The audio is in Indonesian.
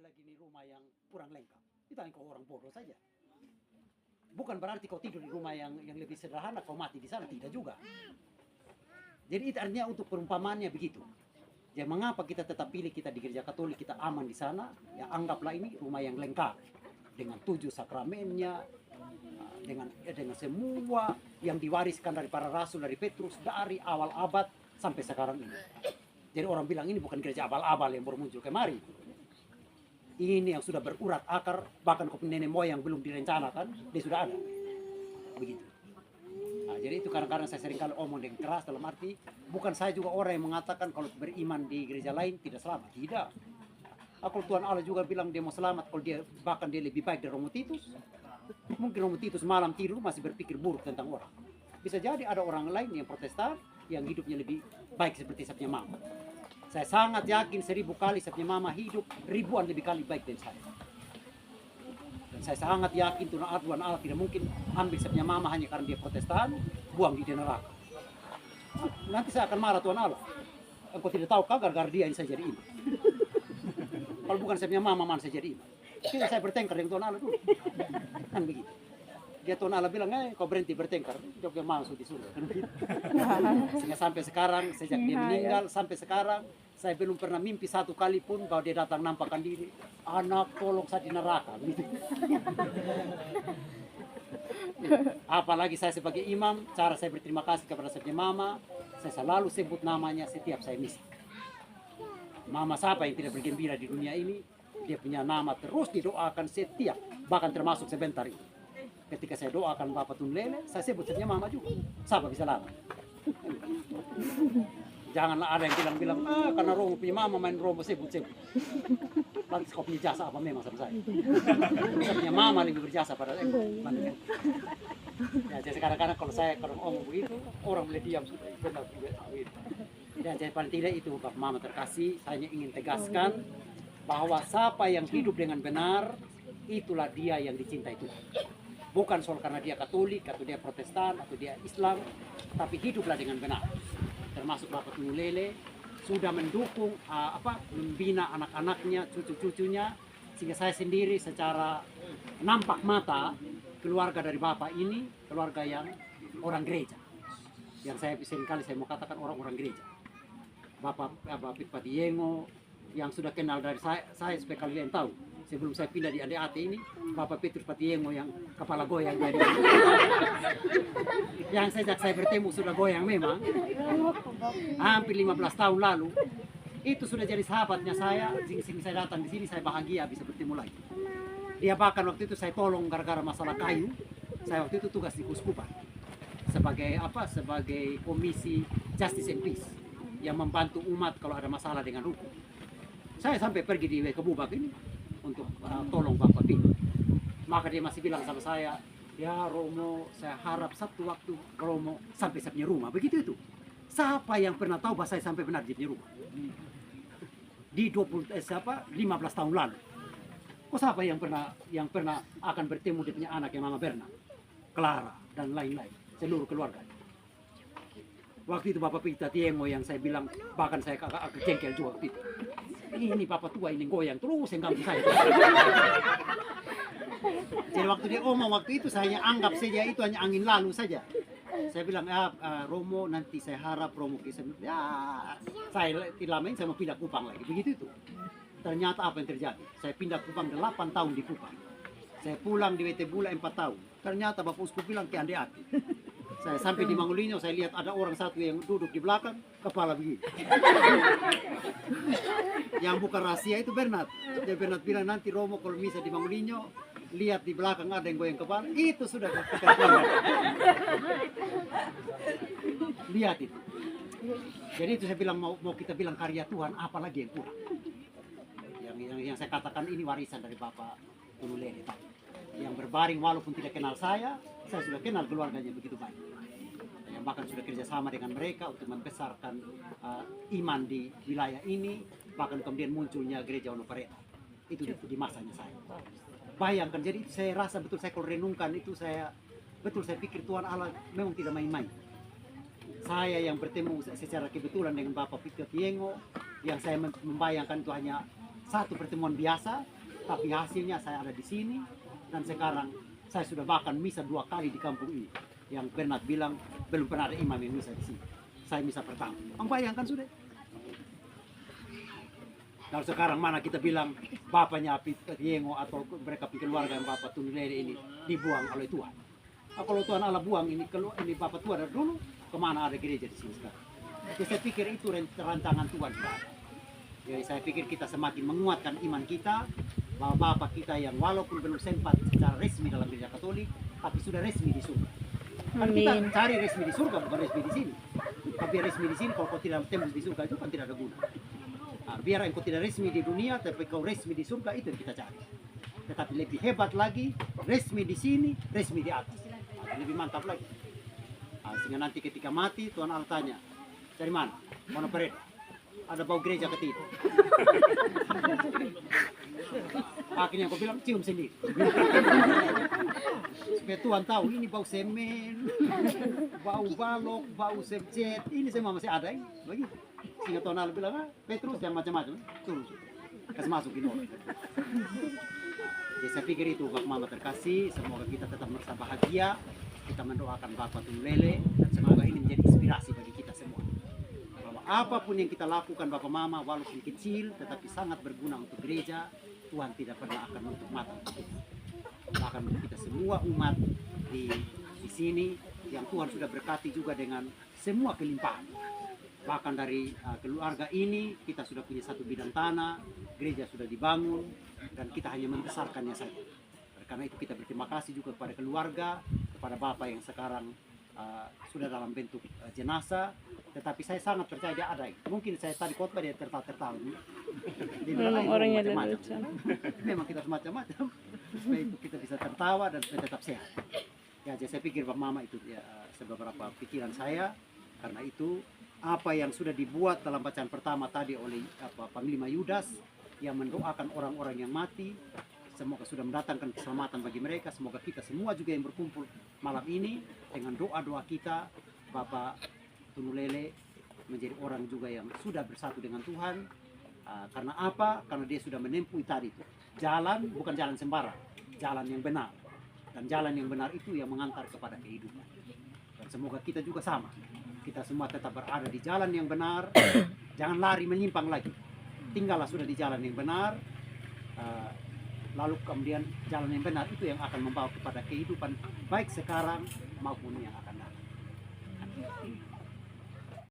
lagi di rumah yang kurang lengkap, itu hanya kau orang bodoh saja. Bukan berarti kau tidur di rumah yang lebih sederhana, kau mati di sana, tidak juga. Jadi itu artinya untuk perumpamaannya begitu. Jadi mengapa kita tetap pilih kita di gereja Katolik, kita aman di sana, ya anggaplah ini rumah yang lengkap. Dengan 7 sakramennya, dengan semua yang diwariskan dari para rasul, dari Petrus, dari awal abad sampai sekarang ini. Jadi orang bilang ini bukan gereja abal-abal yang baru muncul kemari. Ini yang sudah berurat akar, bahkan kopi nenek moyang belum direncanakan, dia sudah ada. Begitu. Nah, jadi itu kadang-kadang saya seringkali omong dengan keras dalam arti, bukan saya juga orang yang mengatakan kalau beriman di gereja lain tidak selamat. Tidak. Kalau Tuhan Allah juga bilang dia mau selamat, kalau dia bahkan dia lebih baik dari Romo Titus. Mungkin Romo Titus malam tidur masih berpikir buruk tentang orang. Bisa jadi ada orang lain yang Protestan, yang hidupnya lebih baik seperti saya punya mama. Saya sangat yakin 1000 kali saya punya mama hidup ribuan lebih kali baik dari saya. Dan saya sangat yakin Tuhan Allah tidak mungkin ambil saya punya mama hanya karena dia Protestan, buang di neraka. Nanti saya akan marah Tuhan Allah. Engkau tidak tahu kah gara-gara dia yang saya jadi imam. Kalau bukan saya punya mama, mana saya jadi imam. Jadi saya bertengkar dengan Tuhan Allah dulu. Kan begitu. Dia Tuhan Allah bilang, kau berhenti bertengkar, dia punya mama sudah di surga. Kan begitu. Sehingga sampai sekarang, sejak dia meninggal, sampai sekarang, saya belum pernah mimpi satu kali pun kalau dia datang nampakkan diri, anak tolong saya di neraka. Begitu. Apalagi saya sebagai imam, cara saya berterima kasih kepada saya punya mama, saya selalu sebut namanya setiap saya misi. Mama siapa yang tidak bergembira di dunia ini, dia punya nama terus didoakan setiap, bahkan termasuk sebentar ini. Ketika saya doakan Bapak Tun Lele, saya sebut saja mama juga. Siapa bisa lama? Janganlah ada yang bilang-bilang, karena Romo punya mama main Romo sebut-sebut. Lantas kau punya jasa apa memang sama saya? Saya punya mama lebih berjasa pada saya. Ya, jadi kadang-kadang kalau saya ngomong begitu, orang boleh diam sudah. Benar juga. Ya, jadi paling tidak itu Bapak Mama terkasih, saya hanya ingin tegaskan bahwa siapa yang hidup dengan benar, itulah dia yang dicintai Tuhan. Bukan soal karena dia Katolik, atau dia Protestan, atau dia Islam, tapi hiduplah dengan benar. Termasuk Bapak Tun Lele sudah mendukung membina anak-anaknya, cucu-cucunya, sehingga saya sendiri secara nampak mata keluarga dari Bapak ini keluarga yang orang gereja. Yang saya seringkali saya mau katakan orang-orang gereja. Bapak Patiengo yang sudah kenal dari saya supaya kalian tahu. Sebelum saya pindah di ADAT ini, Bapak Petrus Patiengo yang kepala goyang jadi. Yang sejak saya bertemu sudah goyang memang. Hampir 15 tahun lalu. Itu sudah jadi sahabatnya saya. Sehingga saya datang di sini, saya bahagia bisa bertemu lagi. Dia bahkan waktu itu saya tolong gara-gara masalah kayu. Saya waktu itu tugas di Kuskupan. Sebagai komisi Justice and Peace. Yang membantu umat kalau ada masalah dengan hukum. Saya sampai pergi di Kebubak ini untuk tolong Bapak Pino. Maka dia masih bilang sama saya, ya Romo, saya harap satu waktu Romo sampai saya punya rumah. Begitu itu. Siapa yang pernah tahu bahwa saya sampai benar di punya rumah? Di 15 tahun lalu. Kok siapa yang pernah akan bertemu dia punya anak yang Mama Berna, Clara dan lain-lain, seluruh keluarga. Waktu itu Bapak Petrus Patiengo yang saya bilang, bahkan saya agak jengkel juga waktu itu. Ini Bapak tua ini goyang terus yang ganggu saya. Jadi waktu dia omong waktu itu saya anggap saja itu hanya angin lalu saja. Saya bilang Romo nanti saya harap Romo kisah. Ya saya tidak lama ini saya mau pindah Kupang lagi. Begitu itu. Ternyata apa yang terjadi? Saya pindah Kupang 8 tahun di Kupang. Saya pulang di WT Bula 4 tahun. Ternyata Bapak Uskup bilang ke Andi-Ati. Saya sampai di Mangulinho, saya lihat ada orang satu yang duduk di belakang, kepala begini. Yang bukan rahasia itu Bernard. Dia Bernard bilang nanti Romo kalau bisa di Mangulinho, lihat di belakang ada yang goyang kepala, itu sudah kekasih. Lihat itu. Jadi itu saya bilang mau kita bilang karya Tuhan, apalagi yang kurang. Yang saya katakan ini warisan dari Bapak Tun Lele. Yang berbaring walaupun tidak kenal saya sudah kenal keluarganya begitu banyak. Yang bahkan sudah kerjasama dengan mereka untuk membesarkan iman di wilayah ini, bahkan kemudian munculnya gereja Onopareta. Itu di masanya saya. Bayangkan, jadi saya rasa betul saya kalau renungkan itu saya pikir Tuhan Allah memang tidak main-main. Saya yang bertemu secara kebetulan dengan Bapak Petrus Patiengo, yang saya membayangkan itu hanya satu pertemuan biasa, Tapi hasilnya saya ada di sini, dan sekarang saya sudah bahkan misa 2 kali di kampung ini. Yang Bernard bilang belum pernah ada imam yang misa di sini. Saya misa pertama. Bayangkan sudah. Kalau sekarang mana kita bilang bapaknya Yengo atau mereka keluarga yang Bapak Tunulele ini dibuang oleh Tuhan. Nah, kalau Tuhan Allah buang ini Bapak Tuhan dari dulu, kemana ada gereja di sini sekarang? Jadi saya pikir itu rancangan Tuhan. Jadi saya pikir kita semakin menguatkan iman kita, bahwa Bapak kita yang walaupun belum sempat secara resmi dalam gereja Katolik, tapi sudah resmi di surga. Kan kita cari resmi di surga, bukan resmi di sini. Tapi resmi di sini kalau kau tidak tembus di surga itu kan tidak ada guna. Nah, biar engkau tidak resmi di dunia, tapi kau resmi di surga, itu yang kita cari. Tetapi lebih hebat lagi, resmi di sini, resmi di atas. Nah, lebih mantap lagi. Nah, sehingga nanti ketika mati, Tuhan Allah tanya, dari mana? Mana Pereda? Ada bau gereja ke tidak? Akhirnya aku bilang, cium sendiri. Supaya Tuhan tahu, ini bau semen, bau balok, bau semcet, ini semua masih ada ini. Begitu. Sehingga Tuhan Allah bilang, Petrus jangan macam-macam, turun. Kasih masuk ini. Jadi saya pikir itu Bapak Mama terkasih, semoga kita tetap merasa bahagia, kita mendoakan Bapak Tunulele, dan semoga ini menjadi inspirasi bagi kita semua. Bahwa apapun yang kita lakukan Bapak Mama, walaupun kecil, tetapi sangat berguna untuk gereja, Tuhan tidak pernah akan menutup mata untuk kita. Bahkan untuk kita semua umat di sini, yang Tuhan sudah berkati juga dengan semua kelimpahan. Bahkan dari keluarga ini kita sudah punya 1 bidang tanah, gereja sudah dibangun, dan kita hanya membesarkannya saja. Karena itu kita berterima kasih juga kepada keluarga, kepada Bapak yang sekarang sudah dalam bentuk jenazah. Tetapi saya sangat percaya dia ada. Mungkin saya tadi khotbah dia tertawa-tertawa. Memang orangnya lucu. Memang kita semacam-macam supaya itu kita bisa tertawa dan supaya tetap sehat. Ya, jadi saya pikir Pak Mama itu ya, beberapa pikiran saya. Karena itu apa yang sudah dibuat dalam bacaan pertama tadi oleh Panglima Yudas yang mendoakan orang-orang yang mati, semoga sudah mendatangkan keselamatan bagi mereka. Semoga kita semua juga yang berkumpul malam ini dengan doa-doa kita, Bapak Tunulele menjadi orang juga yang sudah bersatu dengan Tuhan. Karena apa? Karena dia sudah menempuh tadi itu jalan, bukan jalan sembarang, jalan yang benar. Dan jalan yang benar itu yang mengantar kepada kehidupan. Dan semoga kita juga sama. Kita semua tetap berada di jalan yang benar, jangan lari menyimpang lagi. Tinggallah sudah di jalan yang benar, lalu kemudian jalan yang benar itu yang akan membawa kepada kehidupan baik sekarang maupun yang akan